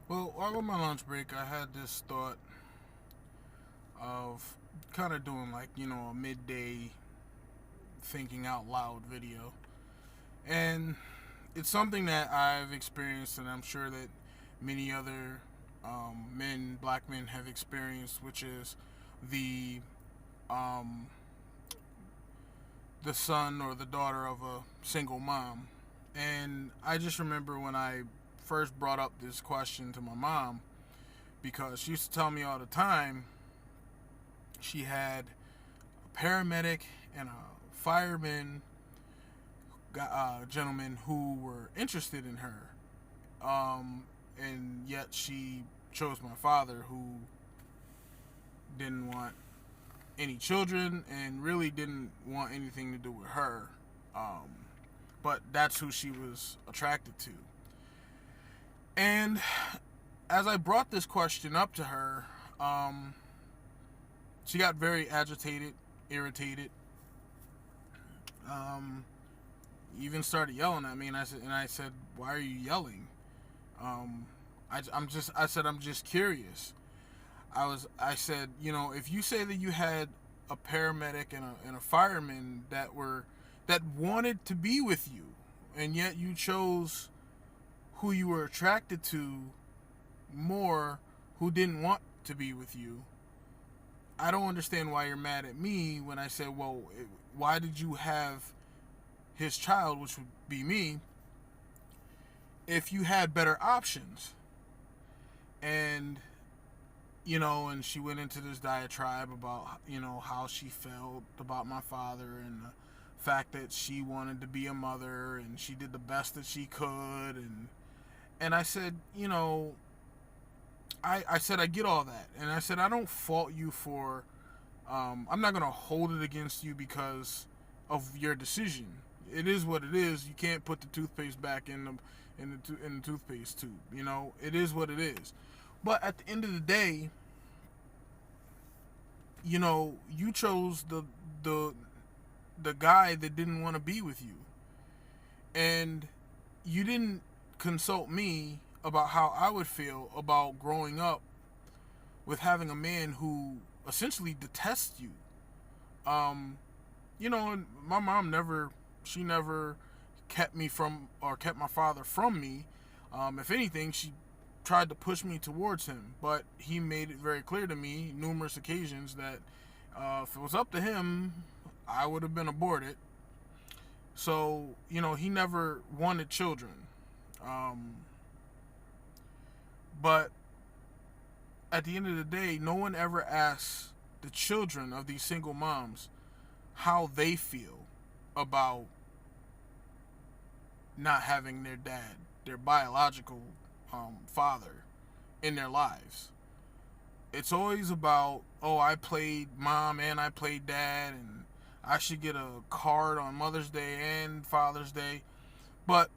Well, while on my lunch break, I had this thought of kind of doing a midday thinking out loud video. And it's something that I've experienced, and I'm sure that many other black men, have experienced, which is the um, the son or the daughter of a single mom. And I just remember when I first brought up this question to my mom, because she used to tell me all the time she had a paramedic and a fireman gentlemen who were interested in her, and yet she chose my father, who didn't want any children and really didn't want anything to do with her. Um, but that's who she was attracted to. And as I brought this question up to her, she got very agitated, irritated. Um, even started yelling at me, and I said, "Why are you yelling?" Um, I said, "I'm just curious." I said, if you say that you had a paramedic and a fireman that wanted to be with you, and yet you chose who you were attracted to more, who didn't want to be with you. I don't understand why you're mad at me when I said, well, why did you have his child, which would be me, if you had better options? And and she went into this diatribe about how she felt about my father, and the fact that she wanted to be a mother and she did the best that she could. And I said, I said, I get all that, and I said, I don't fault you for I'm not going to hold it against you because of your decision. It is what it is. You can't put the toothpaste back in the toothpaste tube. It is what it is. But at the end of the day, you chose the the guy that didn't want to be with you, and you didn't consult me about how I would feel about growing up with having a man who essentially detests you. Um, and my mom never kept me from, or kept my father from me. If anything, she tried to push me towards him, but he made it very clear to me numerous occasions that if it was up to him, I would have been aborted. So he never wanted children. Um, but at the end of the day, no one ever asks the children of these single moms how they feel about not having their dad, their biological father, in their lives. It's always about, oh, I played mom and I played dad, and I should get a card on Mother's Day and Father's Day. But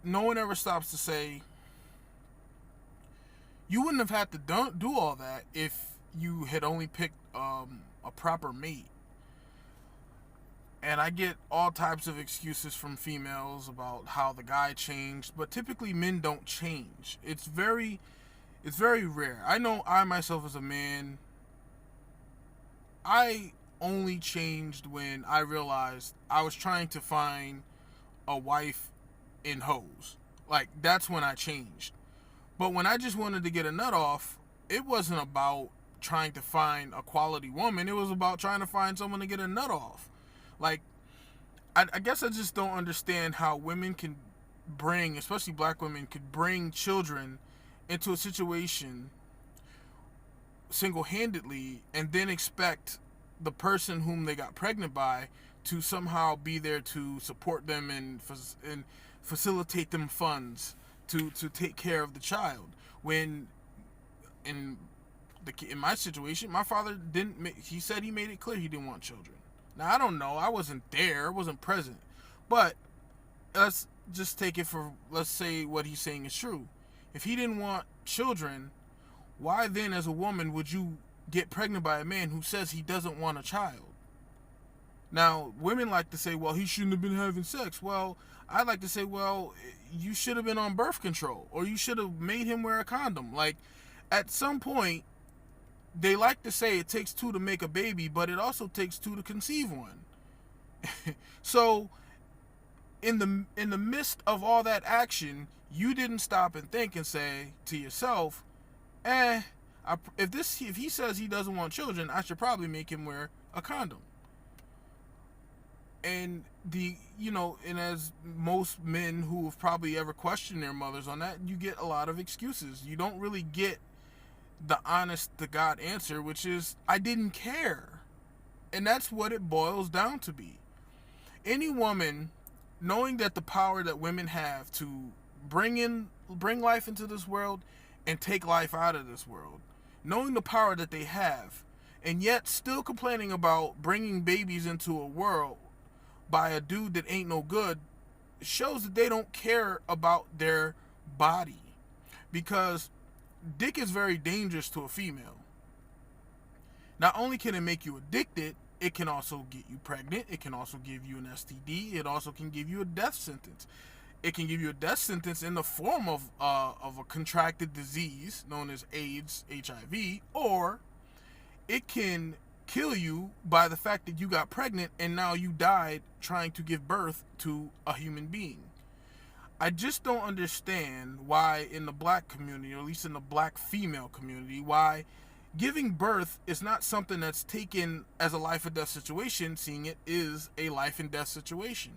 no one ever stops to say, you wouldn't have had to do all that if you had only picked a proper mate. And I get all types of excuses from females about how the guy changed, but typically men don't change. It's very rare. I know I myself as a man, I only changed when I realized I was trying to find a wife in hoes. Like, that's when I changed. But when I just wanted to get a nut off, it wasn't about trying to find a quality woman. It was about trying to find someone to get a nut off. Like, I guess I just don't understand how women can bring, especially black women, could bring children into a situation single handedly and then expect the person whom they got pregnant by to somehow be there to support them and facilitate them funds to take care of the child. When in in my situation, my father didn't. He said he made it clear he didn't want children. Now I don't know. I wasn't there. I wasn't present. But let's just take it for, let's say what he's saying is true. If he didn't want children, why then, as a woman, would you get pregnant by a man who says he doesn't want a child? Now, women like to say, well, he shouldn't have been having sex. Well, I like to say, well, you should have been on birth control, or you should have made him wear a condom. Like, at some point, they like to say it takes two to make a baby, but it also takes two to conceive one. So, in the midst of all that action, you didn't stop and think and say to yourself, if he says he doesn't want children, I should probably make him wear a condom. And and as most men who have probably ever questioned their mothers on that, you get a lot of excuses. You don't really get the honest to God answer, which is, I didn't care. And that's what it boils down to be. Any woman, knowing that the power that women have to bring life into this world and take life out of this world, knowing the power that they have, and yet still complaining about bringing babies into a world by a dude that ain't no good, shows that they don't care about their body. Because dick is very dangerous to a female. Not only can it make you addicted, it can also get you pregnant. It can also give you an STD. It also can give you a death sentence. It can give you a death sentence in the form of a contracted disease known as AIDS, HIV, or it can kill you by the fact that you got pregnant and now you died trying to give birth to a human being. I just don't understand why in the black community, or at least in the black female community, why giving birth is not something that's taken as a life or death situation, seeing it is a life and death situation.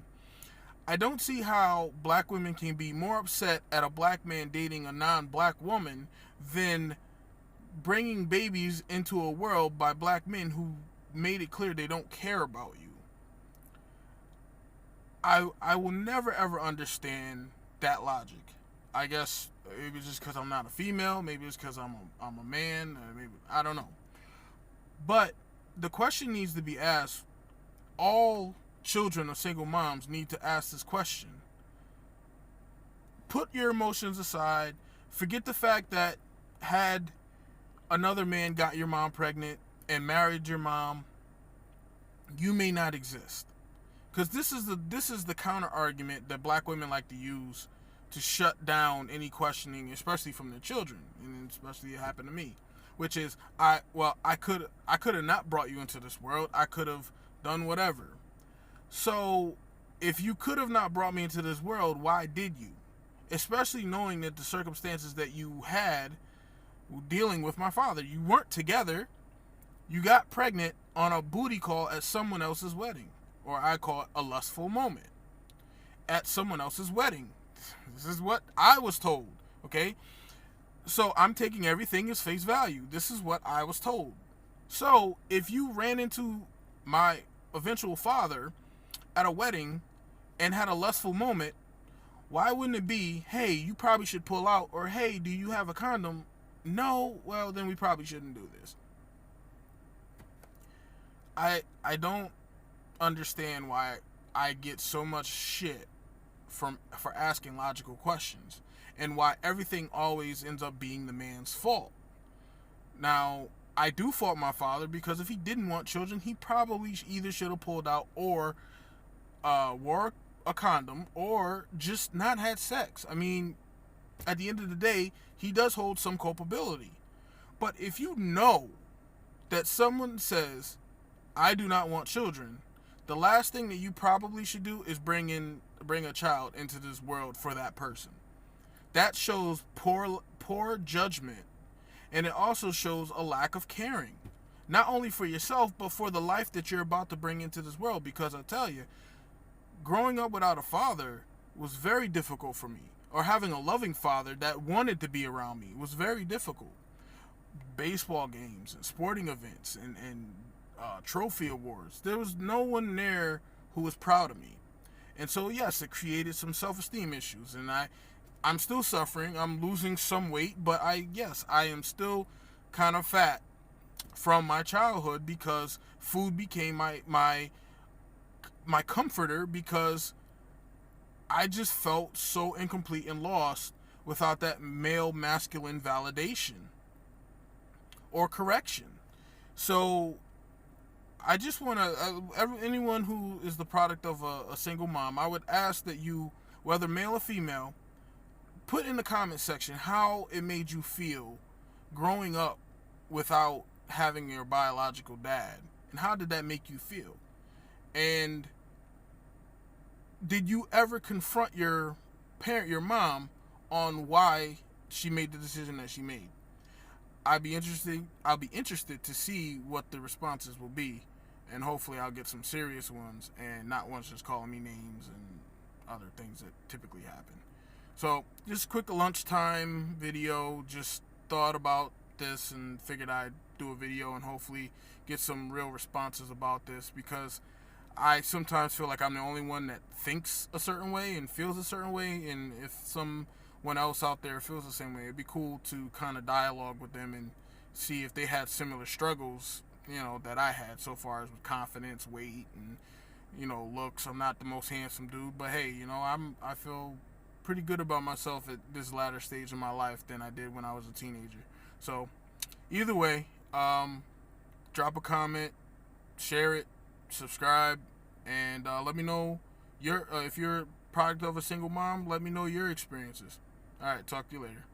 I don't see how black women can be more upset at a black man dating a non-black woman than bringing babies into a world by black men who made it clear they don't care about you. I will never ever understand that logic. I guess maybe it's just because I'm not a female, maybe it's because I'm a man, maybe I don't know. But the question needs to be asked. All children of single moms need to ask this question. Put your emotions aside. Forget the fact that had another man got your mom pregnant and married your mom, you may not exist. Because this is the counter argument that black women like to use to shut down any questioning, especially from their children, and especially it happened to me, which is I could have not brought you into this world. I could have done whatever. So if you could have not brought me into this world, why did you? Especially knowing that the circumstances that you had dealing with my father, you weren't together. You got pregnant on a booty call at someone else's wedding, or I call it a lustful moment at someone else's wedding. This is what I was told, okay? So I'm taking everything as face value. This is what I was told. So if you ran into my eventual father at a wedding and had a lustful moment, why wouldn't it be, hey, you probably should pull out, or hey, do you have a condom? No, well, then we probably shouldn't do this. I don't understand why I get so much shit for asking logical questions, and why everything always ends up being the man's fault. Now, I do fault my father, because if he didn't want children, he probably either should have pulled out, or wore a condom, or just not had sex. I mean, at the end of the day, he does hold some culpability. But if you know that someone says, I do not want children, the last thing that you probably should do is bring a child into this world for that person. That shows poor judgment, and it also shows a lack of caring, not only for yourself, but for the life that you're about to bring into this world. Because I tell you, growing up without a father was very difficult for me, or having a loving father that wanted to be around me was very difficult. Baseball games and sporting events and trophy awards, there was no one there who was proud of me. And so yes, it created some self-esteem issues, and I'm still suffering. I'm losing some weight, but I am still kind of fat from my childhood, because food became my comforter, because I just felt so incomplete and lost without that male masculine validation or correction. So I just want to, anyone who is the product of a single mom, I would ask that you, whether male or female, put in the comment section how it made you feel growing up without having your biological dad. And how did that make you feel? And did you ever confront your parent, your mom, on why she made the decision that she made? I'll be interested to see what the responses will be, and hopefully I'll get some serious ones and not ones just calling me names and other things that typically happen. So just a quick lunchtime video. Just thought about this and figured I'd do a video and hopefully get some real responses about this, because I sometimes feel like I'm the only one that thinks a certain way and feels a certain way, and if someone else out there feels the same way, it'd be cool to kind of dialogue with them and see if they had similar struggles, that I had so far as with confidence, weight, and looks. I'm not the most handsome dude, but hey, I feel pretty good about myself at this latter stage of my life than I did when I was a teenager. So either way, drop a comment, share it, subscribe, and let me know if you're a product of a single mom, let me know your experiences. All right, talk to you later.